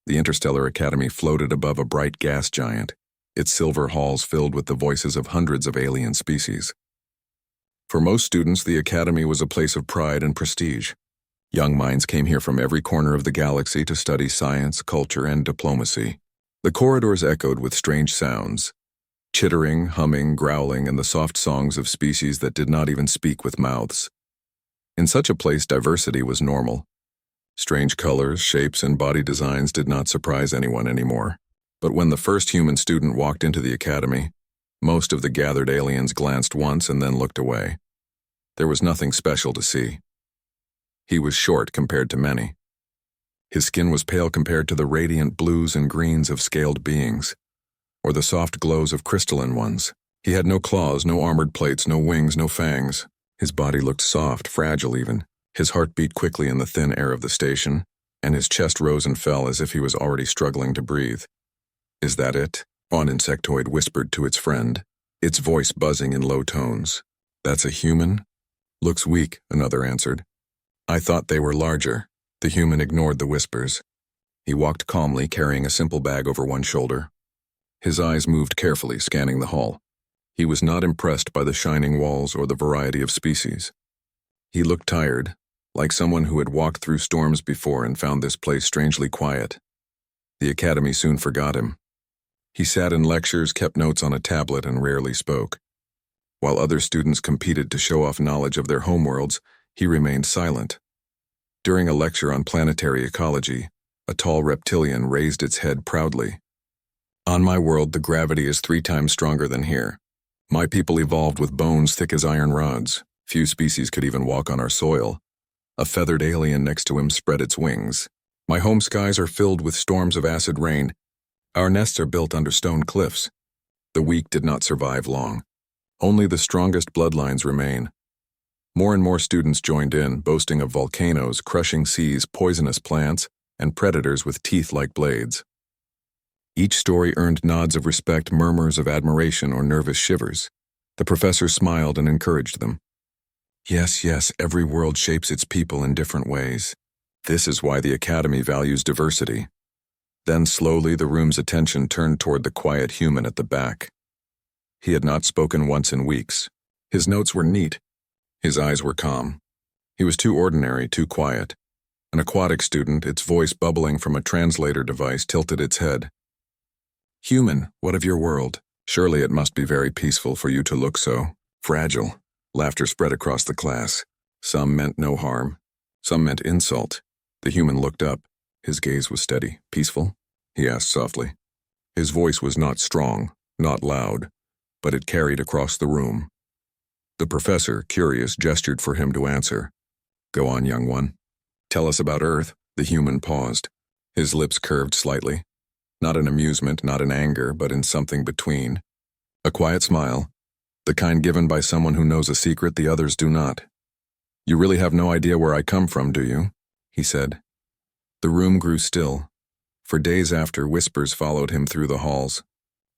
The Interstellar Academy floated above a bright gas giant, its silver halls filled with the voices of hundreds of alien species. For most students, the Academy was a place of pride and prestige. Young minds came here from every corner of the galaxy to study science, culture, and diplomacy. The corridors echoed with strange sounds, chittering, humming, growling, and the soft songs of species that did not even speak with mouths. In such a place, diversity was normal. Strange colors, shapes, and body designs did not surprise anyone anymore. But when the first human student walked into the academy, most of the gathered aliens glanced once and then looked away. There was nothing special to see. He was short compared to many. His skin was pale compared to the radiant blues and greens of scaled beings, or the soft glows of crystalline ones. He had no claws, no armored plates, no wings, no fangs. His body looked soft, fragile even. His heart beat quickly in the thin air of the station, and his chest rose and fell as if he was already struggling to breathe. "Is that it?" An insectoid whispered to its friend, its voice buzzing in low tones. "That's a human?" "Looks weak," another answered. "I thought they were larger." The human ignored the whispers. He walked calmly, carrying a simple bag over one shoulder. His eyes moved carefully, scanning the hall. He was not impressed by the shining walls or the variety of species. He looked tired, like someone who had walked through storms before and found this place strangely quiet. The academy soon forgot him. He sat in lectures, kept notes on a tablet, and rarely spoke. While other students competed to show off knowledge of their homeworlds, he remained silent. During a lecture on planetary ecology, a tall reptilian raised its head proudly. "On my world, the gravity is 3 times stronger than here. My people evolved with bones thick as iron rods. Few species could even walk on our soil." A feathered alien next to him spread its wings. "My home skies are filled with storms of acid rain. Our nests are built under stone cliffs." The weak did not survive long. Only the strongest bloodlines remain. More and more students joined in, boasting of volcanoes, crushing seas, poisonous plants, and predators with teeth like blades. Each story earned nods of respect, murmurs of admiration, or nervous shivers. The professor smiled and encouraged them. Yes, every world shapes its people in different ways. This is why the Academy values diversity." Then slowly the room's attention turned toward the quiet human at the back. He had not spoken once in weeks. His notes were neat. His eyes were calm. He was too ordinary, too quiet. An aquatic student, its voice bubbling from a translator device, tilted its head. "Human, what of your world? Surely it must be very peaceful for you to look so fragile." Laughter spread across the class. Some meant no harm. Some meant insult. The human looked up. His gaze was steady. "Peaceful?" he asked softly. His voice was not strong, not loud, but it carried across the room. The professor, curious, gestured for him to answer. "Go on, young one. Tell us about Earth." The human paused. His lips curved slightly. Not in amusement, not in anger, but in something between. A quiet smile, the kind given by someone who knows a secret the others do not. "You really have no idea where I come from, do you?" he said. The room grew still. For days after, whispers followed him through the halls.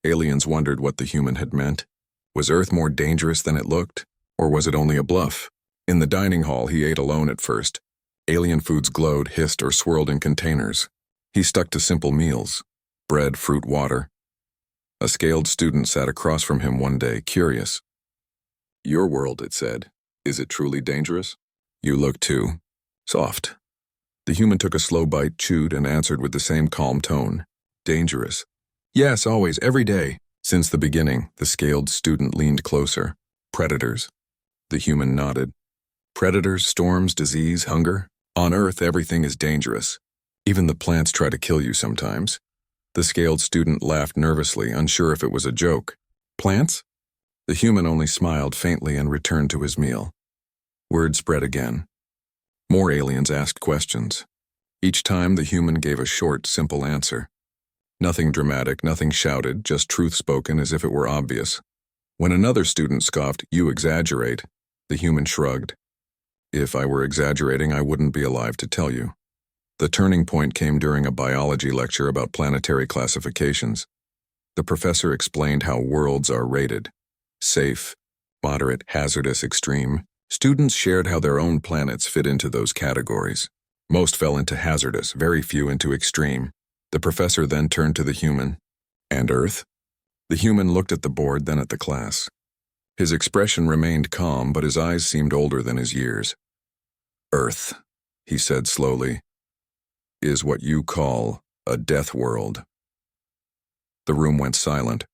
Aliens wondered what the human had meant. Was Earth more dangerous than it looked? Or was it only a bluff? In the dining hall, he ate alone at first. Alien foods glowed, hissed, or swirled in containers. He stuck to simple meals: bread, fruit, water. A scaled student sat across from him one day, curious. "Your world," it said. "Is it truly dangerous?" "You look too soft." The human took a slow bite, chewed, and answered with the same calm tone. "Dangerous." "Yes, always, every day." Since the beginning, the scaled student leaned closer. "Predators." The human nodded. "Predators, storms, disease, hunger. On Earth, everything is dangerous. Even the plants try to kill you sometimes." The scaled student laughed nervously, unsure if it was a joke. "Plants?" The human only smiled faintly and returned to his meal. Word spread again. More aliens asked questions. Each time the human gave a short, simple answer. Nothing dramatic, nothing shouted, just truth spoken as if it were obvious. When another student scoffed, "You exaggerate," the human shrugged. "If I were exaggerating, I wouldn't be alive to tell you." The turning point came during a biology lecture about planetary classifications. The professor explained how worlds are rated: safe, moderate, hazardous, extreme. Students shared how their own planets fit into those categories. Most fell into hazardous, very few into extreme. The professor then turned to the human. And Earth? The human looked at the board, then at the class. His expression remained calm, but his eyes seemed older than his years. Earth, he said slowly, is what you call a death world. The room went silent.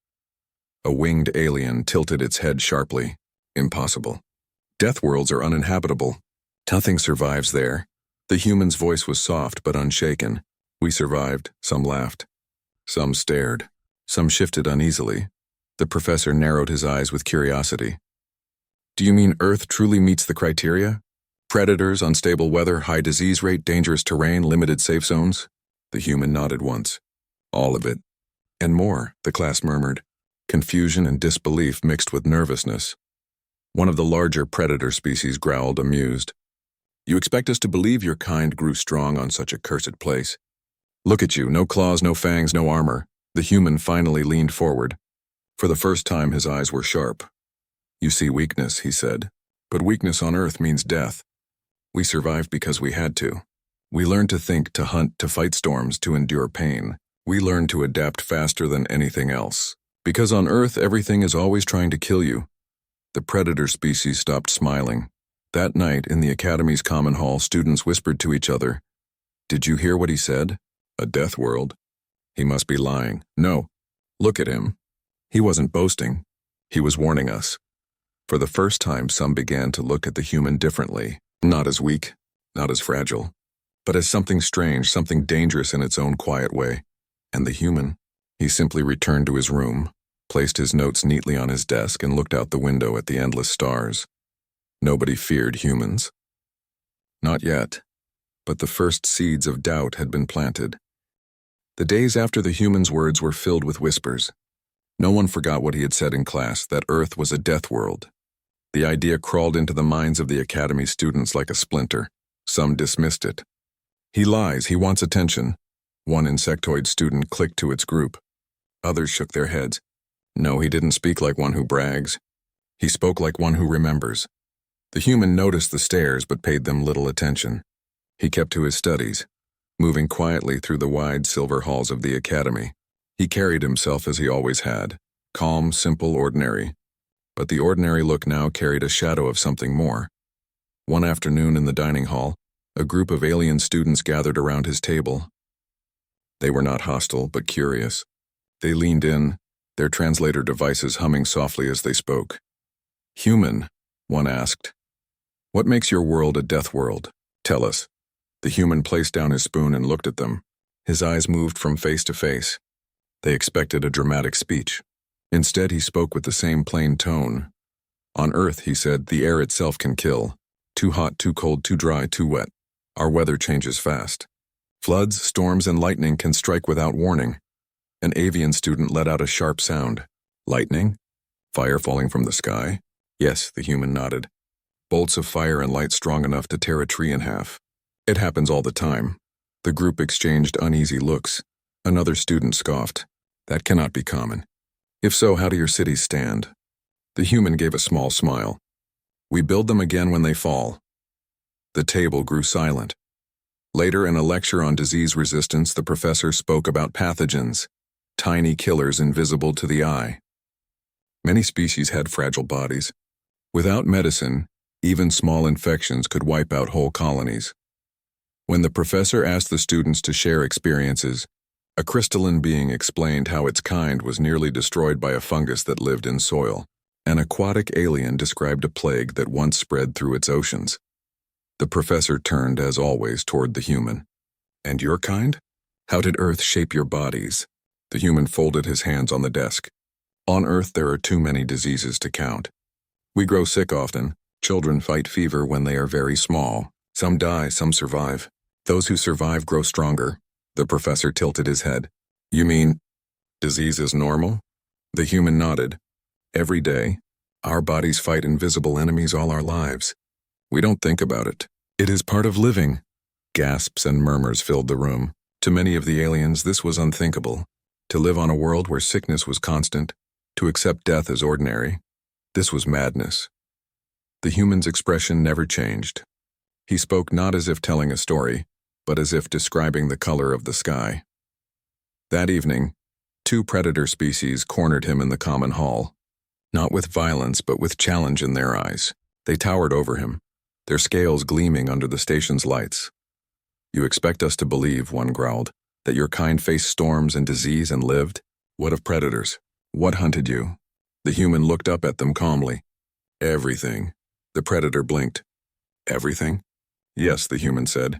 A winged alien tilted its head sharply. Impossible. Death worlds are uninhabitable. Nothing survives there. The human's voice was soft but unshaken. We survived. Some laughed. Some stared. Some shifted uneasily. The professor narrowed his eyes with curiosity. Do you mean Earth truly meets the criteria? Predators, unstable weather, high disease rate, dangerous terrain, limited safe zones? The human nodded once. All of it. And more, the class murmured. Confusion and disbelief mixed with nervousness. One of the larger predator species growled, amused. You expect us to believe your kind grew strong on such a cursed place? Look at you, no claws, no fangs, no armor. The human finally leaned forward. For the first time, his eyes were sharp. You see weakness, he said. But weakness on Earth means death. We survived because we had to. We learned to think, to hunt, to fight storms, to endure pain. We learned to adapt faster than anything else. Because on Earth, everything is always trying to kill you. The predator species stopped smiling. That night, in the Academy's common hall, students whispered to each other, Did you hear what he said? A death world? He must be lying. No. Look at him. He wasn't boasting. He was warning us. For the first time, some began to look at the human differently. Not as weak, not as fragile, but as something strange, something dangerous in its own quiet way. And the human, he simply returned to his room, placed his notes neatly on his desk, and looked out the window at the endless stars. Nobody feared humans. Not yet, but the first seeds of doubt had been planted. The days after the human's words were filled with whispers. No one forgot what he had said in class, that Earth was a death world. The idea crawled into the minds of the Academy students like a splinter. Some dismissed it. He lies, he wants attention. One insectoid student clicked to its group. Others shook their heads. No, he didn't speak like one who brags. He spoke like one who remembers. The human noticed the stares but paid them little attention. He kept to his studies, moving quietly through the wide silver halls of the Academy. He carried himself as he always had, calm, simple, ordinary. But the ordinary look now carried a shadow of something more. One afternoon in the dining hall, a group of alien students gathered around his table. They were not hostile, but curious. They leaned in, their translator devices humming softly as they spoke. Human, one asked. What makes your world a death world? Tell us. The human placed down his spoon and looked at them. His eyes moved from face to face. They expected a dramatic speech. Instead, he spoke with the same plain tone. On Earth, he said, the air itself can kill. Too hot, too cold, too dry, too wet. Our weather changes fast. Floods, storms, and lightning can strike without warning. An avian student let out a sharp sound. Lightning? Fire falling from the sky? Yes, the human nodded. Bolts of fire and light strong enough to tear a tree in half. It happens all the time. The group exchanged uneasy looks. Another student scoffed. That cannot be common. If so, how do your cities stand? The human gave a small smile. We build them again when they fall. The table grew silent. Later, in a lecture on disease resistance, the professor spoke about pathogens, tiny killers invisible to the eye. Many species had fragile bodies. Without medicine, even small infections could wipe out whole colonies. When the professor asked the students to share experiences, a crystalline being explained how its kind was nearly destroyed by a fungus that lived in soil. An aquatic alien described a plague that once spread through its oceans. The professor turned, as always, toward the human. And your kind? How did Earth shape your bodies? The human folded his hands on the desk. On Earth, there are too many diseases to count. We grow sick often. Children fight fever when they are very small. Some die, some survive. Those who survive grow stronger. The professor tilted his head. You mean, disease is normal? The human nodded. Every day, our bodies fight invisible enemies all our lives. We don't think about it. It is part of living. Gasps and murmurs filled the room. To many of the aliens, this was unthinkable. To live on a world where sickness was constant, to accept death as ordinary. This was madness. The human's expression never changed. He spoke not as if telling a story, but as if describing the color of the sky. That evening, two predator species cornered him in the common hall. Not with violence, but with challenge in their eyes. They towered over him, their scales gleaming under the station's lights. "You expect us to believe," one growled, "that your kind faced storms and disease and lived? What of predators? What hunted you?" The human looked up at them calmly. "Everything." The predator blinked. "Everything?" "Yes," the human said.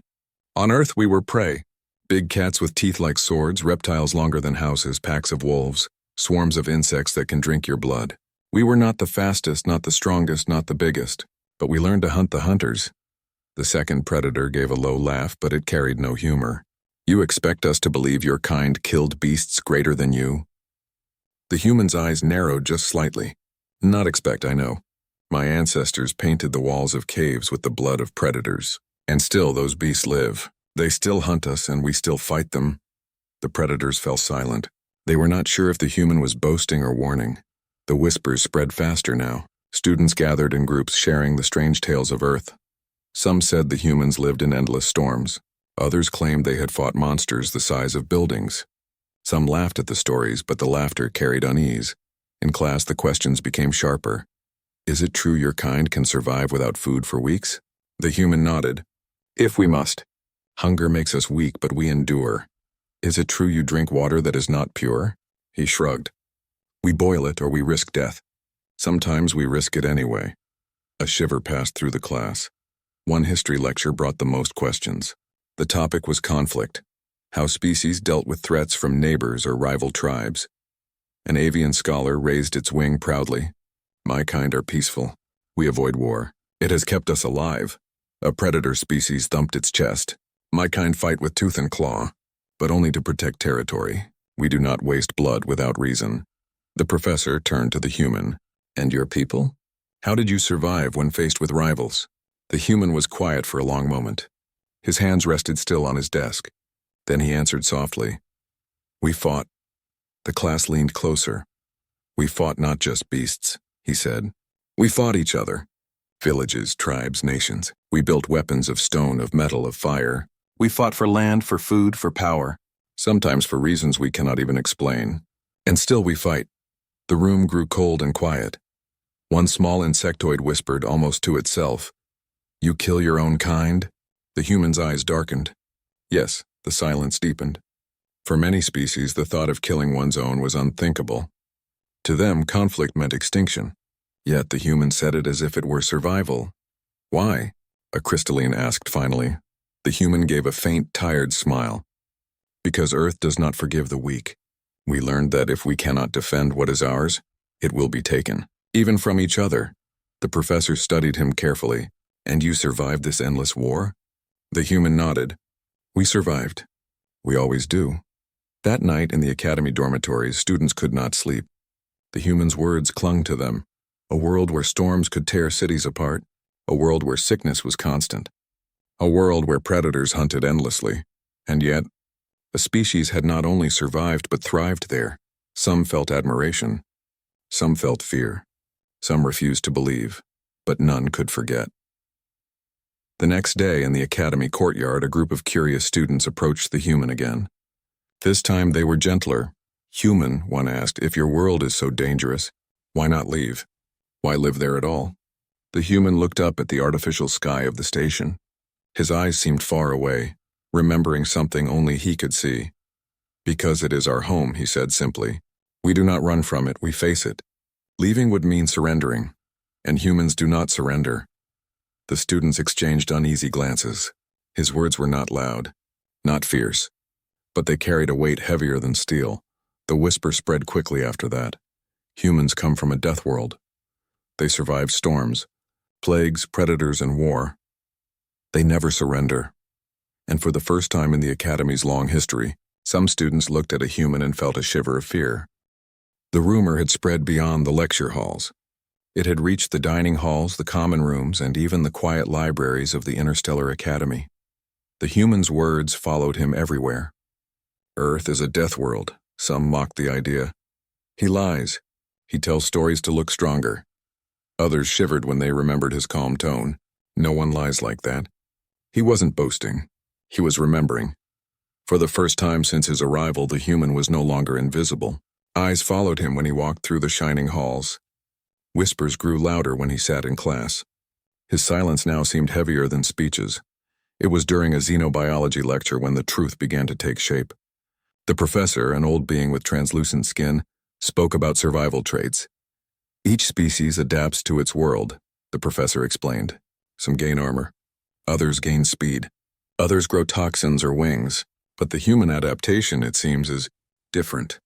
"On Earth we were prey. Big cats with teeth like swords, reptiles longer than houses, packs of wolves, swarms of insects that can drink your blood. We were not the fastest, not the strongest, not the biggest, but we learned to hunt the hunters." The second predator gave a low laugh, but it carried no humor. "You expect us to believe your kind killed beasts greater than you?" The human's eyes narrowed just slightly. "Not expect, I know. My ancestors painted the walls of caves with the blood of predators. And still those beasts live. They still hunt us and we still fight them." The predators fell silent. They were not sure if the human was boasting or warning. The whispers spread faster now. Students gathered in groups sharing the strange tales of Earth. Some said the humans lived in endless storms. Others claimed they had fought monsters the size of buildings. Some laughed at the stories, but the laughter carried unease. In class, the questions became sharper. "Is it true your kind can survive without food for weeks?" The human nodded. "If we must. Hunger makes us weak, but we endure." "Is it true you drink water that is not pure?" He shrugged. "We boil it or we risk death. Sometimes we risk it anyway." A shiver passed through the class. One history lecture brought the most questions. The topic was conflict, how species dealt with threats from neighbors or rival tribes. An avian scholar raised its wing proudly. "My kind are peaceful. We avoid war. It has kept us alive." A predator species thumped its chest. "My kind fight with tooth and claw, but only to protect territory. We do not waste blood without reason." The professor turned to the human. "And your people? How did you survive when faced with rivals?" The human was quiet for a long moment. His hands rested still on his desk. Then he answered softly. "We fought." The class leaned closer. "We fought not just beasts," he said. "We fought each other. Villages, tribes, nations. We built weapons of stone, of metal, of fire. We fought for land, for food, for power, sometimes for reasons we cannot even explain. And still we fight." The room grew cold and quiet. One small insectoid whispered almost to itself, "You kill your own kind?" The human's eyes darkened. "Yes," the silence deepened. For many species, the thought of killing one's own was unthinkable. To them, conflict meant extinction. Yet the human said it as if it were survival. "Why?" a crystalline asked finally. The human gave a faint, tired smile. "Because Earth does not forgive the weak. We learned that if we cannot defend what is ours, it will be taken, even from each other." The professor studied him carefully. "And you survived this endless war?" The human nodded. "We survived. We always do." That night in the academy dormitories, students could not sleep. The human's words clung to them. A world where storms could tear cities apart. A world where sickness was constant. A world where predators hunted endlessly. And yet, a species had not only survived but thrived there. Some felt admiration. Some felt fear. Some refused to believe. But none could forget. The next day in the academy courtyard, a group of curious students approached the human again. This time they were gentler. "Human," one asked, "if your world is so dangerous, why not leave? Why live there at all?" The human looked up at the artificial sky of the station. His eyes seemed far away, remembering something only he could see. "Because it is our home," he said simply. "We do not run from it, we face it. Leaving would mean surrendering, and humans do not surrender." The students exchanged uneasy glances. His words were not loud, not fierce, but they carried a weight heavier than steel. The whisper spread quickly after that. Humans come from a death world. They survive storms, plagues, predators, and war. They never surrender. And for the first time in the academy's long history, some students looked at a human and felt a shiver of fear. The rumor had spread beyond the lecture halls. It had reached the dining halls, the common rooms, and even the quiet libraries of the Interstellar Academy. The human's words followed him everywhere. "Earth is a death world," some mocked the idea. "He lies. He tells stories to look stronger." Others shivered when they remembered his calm tone. No one lies like that. He wasn't boasting. He was remembering. For the first time since his arrival, the human was no longer invisible. Eyes followed him when he walked through the shining halls. Whispers grew louder when he sat in class. His silence now seemed heavier than speeches. It was during a xenobiology lecture when the truth began to take shape. The professor, an old being with translucent skin, spoke about survival traits. Each species adapts to its world, the professor explained. Some gain armor. Others gain speed. Others grow toxins or wings. But the human adaptation, it seems, is different.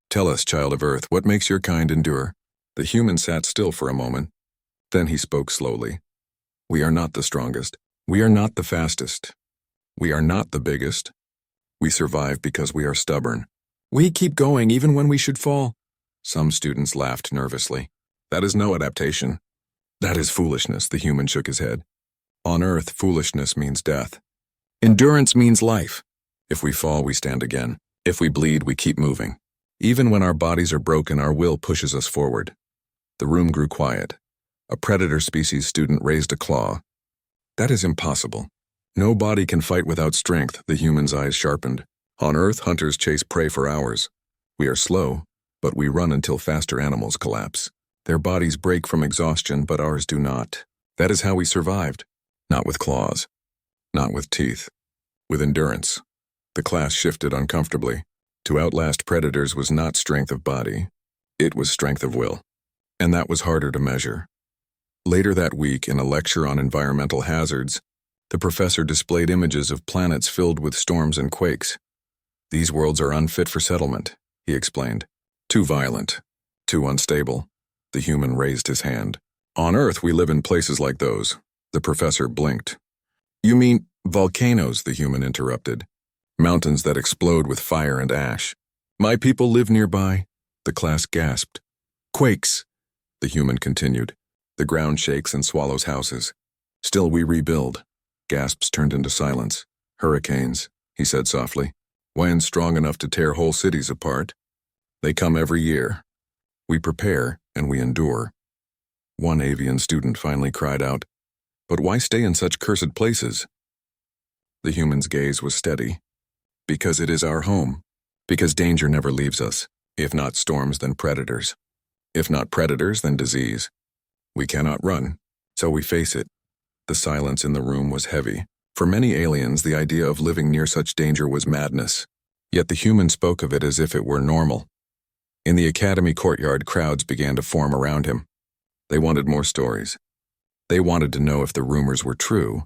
Tell us, child of Earth, what makes your kind endure? The human sat still for a moment. Then he spoke slowly. We are not the strongest. We are not the fastest. We are not the biggest. We survive because we are stubborn. We keep going even when we should fall. Some students laughed nervously. That is no adaptation. That is foolishness, the human shook his head. On Earth, foolishness means death. Endurance means life. If we fall, we stand again. If we bleed, we keep moving. Even when our bodies are broken, our will pushes us forward. The room grew quiet. A predator species student raised a claw. That is impossible. No body can fight without strength, the human's eyes sharpened. On Earth, hunters chase prey for hours. We are slow, but we run until faster animals collapse. Their bodies break from exhaustion, but ours do not. That is how we survived. Not with claws. Not with teeth. With endurance. The class shifted uncomfortably. To outlast predators was not strength of body. It was strength of will. And that was harder to measure. Later that week, in a lecture on environmental hazards, the professor displayed images of planets filled with storms and quakes. These worlds are unfit for settlement, he explained. Too violent. Too unstable. The human raised his hand. On Earth, we live in places like those. The professor blinked. You mean volcanoes, the human interrupted. Mountains that explode with fire and ash. My people live nearby. The class gasped. Quakes, the human continued. The ground shakes and swallows houses. Still we rebuild. Gasps turned into silence. Hurricanes, he said softly. Winds strong enough to tear whole cities apart. They come every year. We prepare and we endure. One avian student finally cried out, But why stay in such cursed places? The human's gaze was steady. Because it is our home. Because danger never leaves us. If not storms, then predators. If not predators, then disease. We cannot run, so we face it. The silence in the room was heavy. For many aliens, the idea of living near such danger was madness. Yet the human spoke of it as if it were normal. In the academy courtyard, crowds began to form around him. They wanted more stories. They wanted to know if the rumors were true.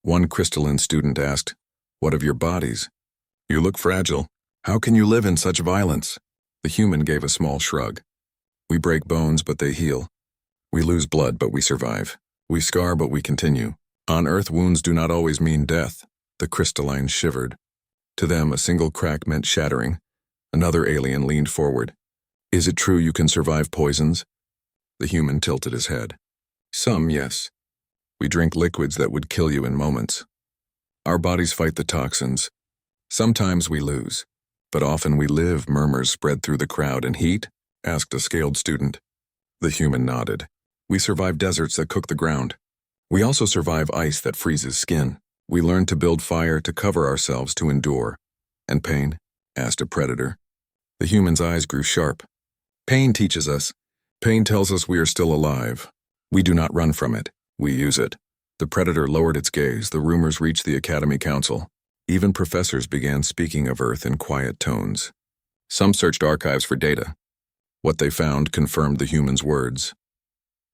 One crystalline student asked, What of your bodies? You look fragile. How can you live in such violence? The human gave a small shrug. We break bones, but they heal. We lose blood, but we survive. We scar, but we continue. On Earth, wounds do not always mean death. The crystalline shivered. To them, a single crack meant shattering. Another alien leaned forward. Is it true you can survive poisons? The human tilted his head. Some, yes. We drink liquids that would kill you in moments. Our bodies fight the toxins. Sometimes we lose, but often we live, murmurs spread through the crowd. And heat? Asked a scaled student. The human nodded. We survive deserts that cook the ground. We also survive ice that freezes skin. We learn to build fire to cover ourselves to endure. And pain? Asked a predator. The human's eyes grew sharp. Pain teaches us. Pain tells us we are still alive. We do not run from it. We use it. The predator lowered its gaze. The rumors reached the Academy Council. Even professors began speaking of Earth in quiet tones. Some searched archives for data. What they found confirmed the human's words.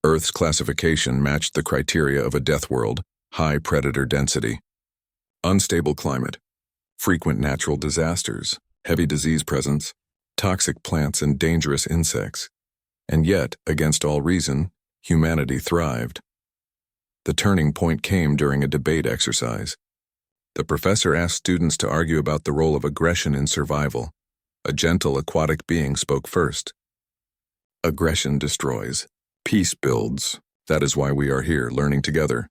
Earth's classification matched the criteria of a death world, high predator density. Unstable climate, frequent natural disasters, heavy disease presence, toxic plants and dangerous insects. And yet, against all reason, humanity thrived. The turning point came during a debate exercise. The professor asked students to argue about the role of aggression in survival. A gentle aquatic being spoke first. Aggression destroys. Peace builds. That is why we are here, learning together.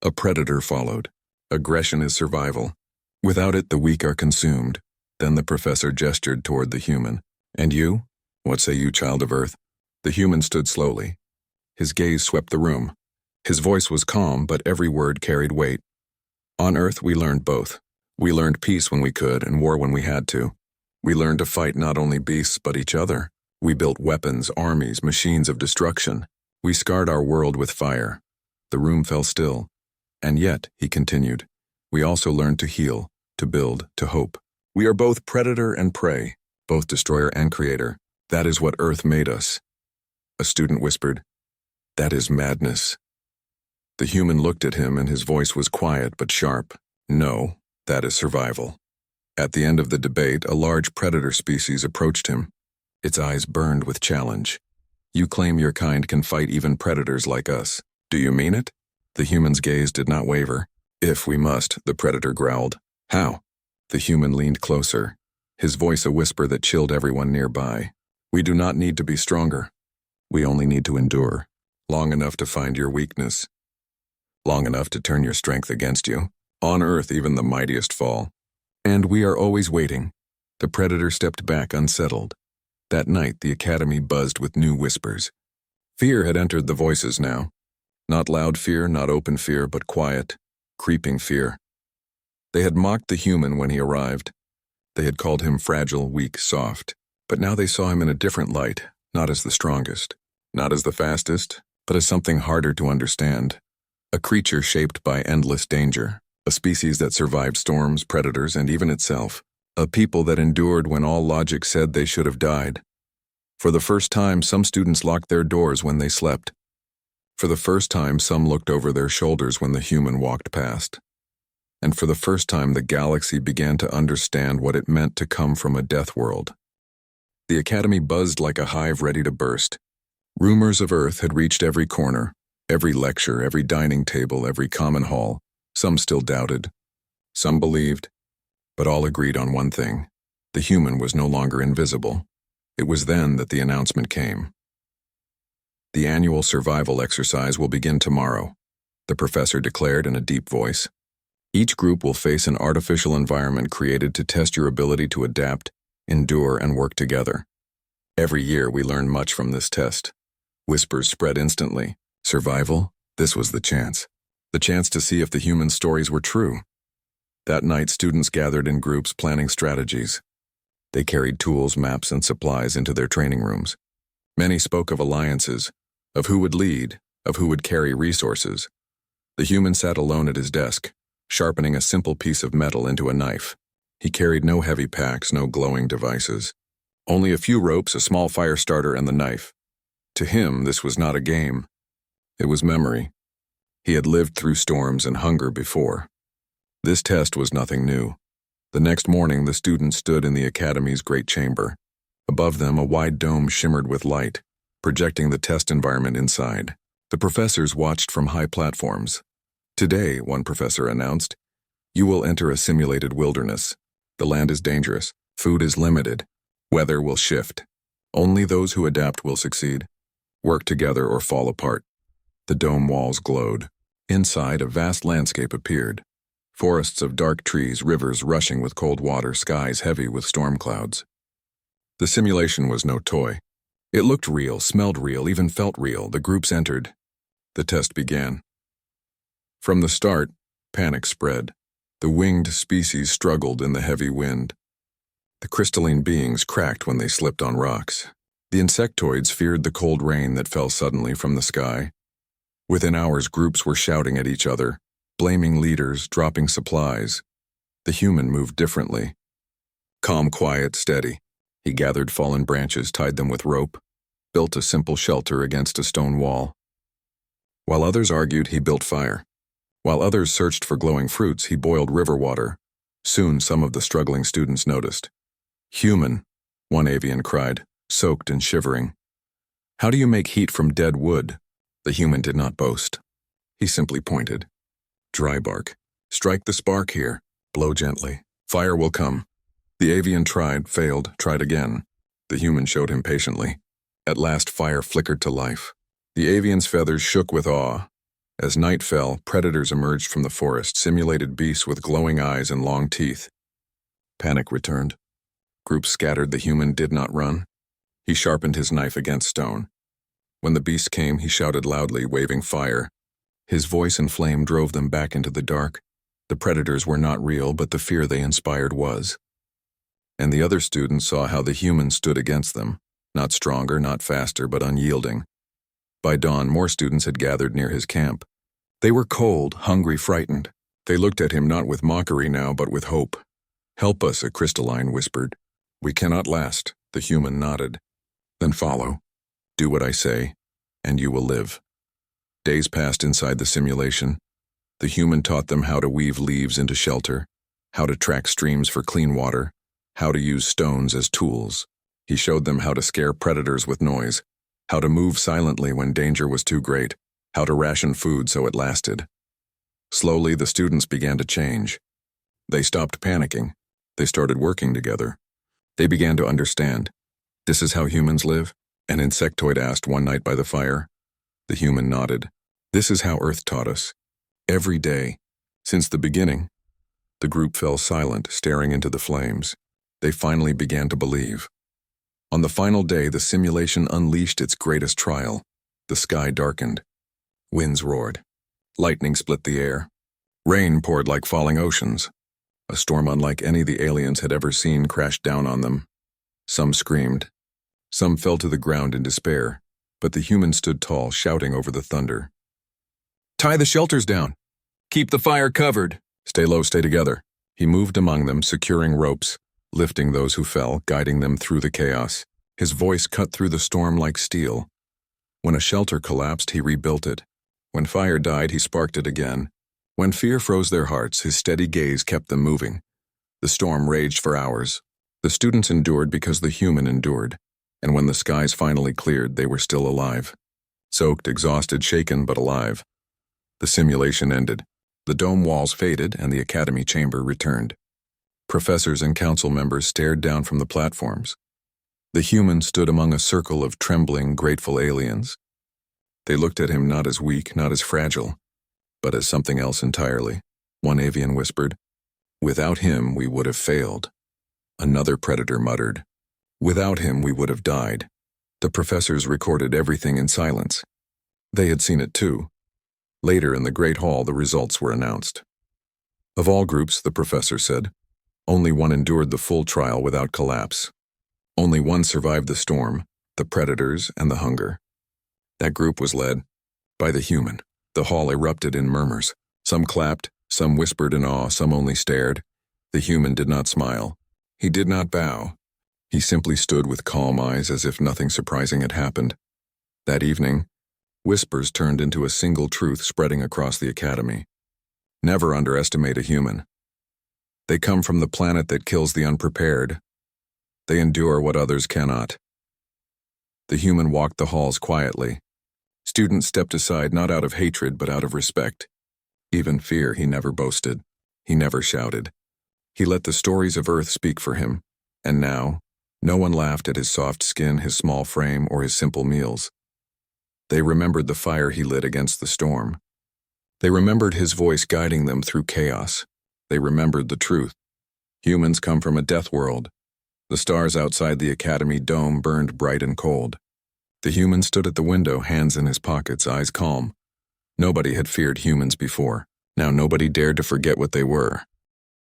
A predator followed. Aggression is survival. Without it, the weak are consumed. Then the professor gestured toward the human. And you? What say you, child of Earth? The human stood slowly. His gaze swept the room. His voice was calm, but every word carried weight. On Earth, we learned both. We learned peace when we could and war when we had to. We learned to fight not only beasts but each other. We built weapons, armies, machines of destruction. We scarred our world with fire. The room fell still. And yet, he continued, we also learned to heal, to build, to hope. We are both predator and prey, both destroyer and creator. That is what Earth made us. A student whispered, that is madness. The human looked at him and his voice was quiet but sharp. No, that is survival. At the end of the debate, a large predator species approached him. Its eyes burned with challenge. You claim your kind can fight even predators like us. Do you mean it? The human's gaze did not waver. If we must, the predator growled. How? The human leaned closer, his voice a whisper that chilled everyone nearby. We do not need to be stronger. We only need to endure, long enough to find your weakness, long enough to turn your strength against you. On Earth, even the mightiest fall. And we are always waiting. The predator stepped back unsettled. That night, the academy buzzed with new whispers. Fear had entered the voices now. Not loud fear, not open fear, but quiet, creeping fear. They had mocked the human when he arrived. They had called him fragile, weak, soft. But now they saw him in a different light, not as the strongest, not as the fastest, but as something harder to understand. A creature shaped by endless danger. A species that survived storms, predators, and even itself. A people that endured when all logic said they should have died. For the first time, some students locked their doors when they slept. For the first time, some looked over their shoulders when the human walked past. And for the first time, the galaxy began to understand what it meant to come from a death world. The academy buzzed like a hive ready to burst. Rumors of Earth had reached every corner, every lecture, every dining table, every common hall. Some still doubted. Some believed. But all agreed on one thing. The human was no longer invisible. It was then that the announcement came. The annual survival exercise will begin tomorrow, the professor declared in a deep voice. Each group will face an artificial environment created to test your ability to adapt, endure, and work together. Every year we learn much from this test. Whispers spread instantly. Survival? This was the chance. The chance to see if the human stories were true. That night, students gathered in groups planning strategies. They carried tools, maps, and supplies into their training rooms. Many spoke of alliances, of who would lead, of who would carry resources. The human sat alone at his desk, sharpening a simple piece of metal into a knife. He carried no heavy packs, no glowing devices. Only a few ropes, a small fire starter, and the knife. To him, this was not a game. It was memory. He had lived through storms and hunger before. This test was nothing new. The next morning, the students stood in the academy's great chamber. Above them, a wide dome shimmered with light, projecting the test environment inside. The professors watched from high platforms. Today, one professor announced, you will enter a simulated wilderness. The land is dangerous. Food is limited. Weather will shift. Only those who adapt will succeed. Work together or fall apart. The dome walls glowed. Inside, a vast landscape appeared. Forests of dark trees, rivers rushing with cold water, skies heavy with storm clouds. The simulation was no toy. It looked real, smelled real, even felt real. The groups entered. The test began. From the start, panic spread. The winged species struggled in the heavy wind. The crystalline beings cracked when they slipped on rocks. The insectoids feared the cold rain that fell suddenly from the sky. Within hours, groups were shouting at each other, blaming leaders, dropping supplies. The human moved differently. Calm, quiet, steady. He gathered fallen branches, tied them with rope, built a simple shelter against a stone wall. While others argued, he built fire. While others searched for glowing fruits, he boiled river water. Soon, some of the struggling students noticed. Human, one avian cried, soaked and shivering. How do you make heat from dead wood? The human did not boast. He simply pointed. Dry bark. Strike the spark here. Blow gently. Fire will come. The avian tried, failed, tried again. The human showed him patiently. At last, fire flickered to life. The avian's feathers shook with awe. As night fell, predators emerged from the forest, simulated beasts with glowing eyes and long teeth. Panic returned. Groups scattered. The human did not run. He sharpened his knife against stone. When the beast came, he shouted loudly, waving fire. His voice and flame drove them back into the dark. The predators were not real, but the fear they inspired was. And the other students saw how the humans stood against them, not stronger, not faster, but unyielding. By dawn, more students had gathered near his camp. They were cold, hungry, frightened. They looked at him not with mockery now, but with hope. "Help us," a crystalline whispered. "We cannot last," the human nodded. "Then follow. Do what I say, and you will live." Days passed inside the simulation. The human taught them how to weave leaves into shelter, how to track streams for clean water, how to use stones as tools. He showed them how to scare predators with noise, how to move silently when danger was too great, how to ration food so it lasted. Slowly, the students began to change. They stopped panicking. They started working together. They began to understand. "This is how humans live?" an insectoid asked one night by the fire. The human nodded. "This is how Earth taught us. Every day. Since the beginning." The group fell silent, staring into the flames. They finally began to believe. On the final day, the simulation unleashed its greatest trial. The sky darkened. Winds roared. Lightning split the air. Rain poured like falling oceans. A storm unlike any the aliens had ever seen crashed down on them. Some screamed. Some fell to the ground in despair, but the humans stood tall, shouting over the thunder. "Tie the shelters down. Keep the fire covered. Stay low, stay together." He moved among them, securing ropes, lifting those who fell, guiding them through the chaos. His voice cut through the storm like steel. When a shelter collapsed, he rebuilt it. When fire died, he sparked it again. When fear froze their hearts, his steady gaze kept them moving. The storm raged for hours. The students endured because the human endured. And when the skies finally cleared, they were still alive. Soaked, exhausted, shaken, but alive. The simulation ended. The dome walls faded, and the academy chamber returned. Professors and council members stared down from the platforms. The human stood among a circle of trembling, grateful aliens. They looked at him not as weak, not as fragile, but as something else entirely. One avian whispered, "Without him, we would have failed." Another predator muttered, "Without him, we would have died." The professors recorded everything in silence. They had seen it too. Later in the Great Hall, the results were announced. Of all groups, the professor said, only one endured the full trial without collapse. Only one survived the storm, the predators and the hunger. That group was led by the human. The hall erupted in murmurs. Some clapped, some whispered in awe, some only stared. The human did not smile. He did not bow. He simply stood with calm eyes as if nothing surprising had happened. That evening, whispers turned into a single truth spreading across the academy. Never underestimate a human. They come from the planet that kills the unprepared. They endure what others cannot. The human walked the halls quietly. Students stepped aside not out of hatred but out of respect. Even fear he never boasted. He never shouted. He let the stories of Earth speak for him. And now, no one laughed at his soft skin, his small frame, or his simple meals. They remembered the fire he lit against the storm. They remembered his voice guiding them through chaos. They remembered the truth. Humans come from a death world. The stars outside the academy dome burned bright and cold. The human stood at the window, hands in his pockets, eyes calm. Nobody had feared humans before. Now nobody dared to forget what they were.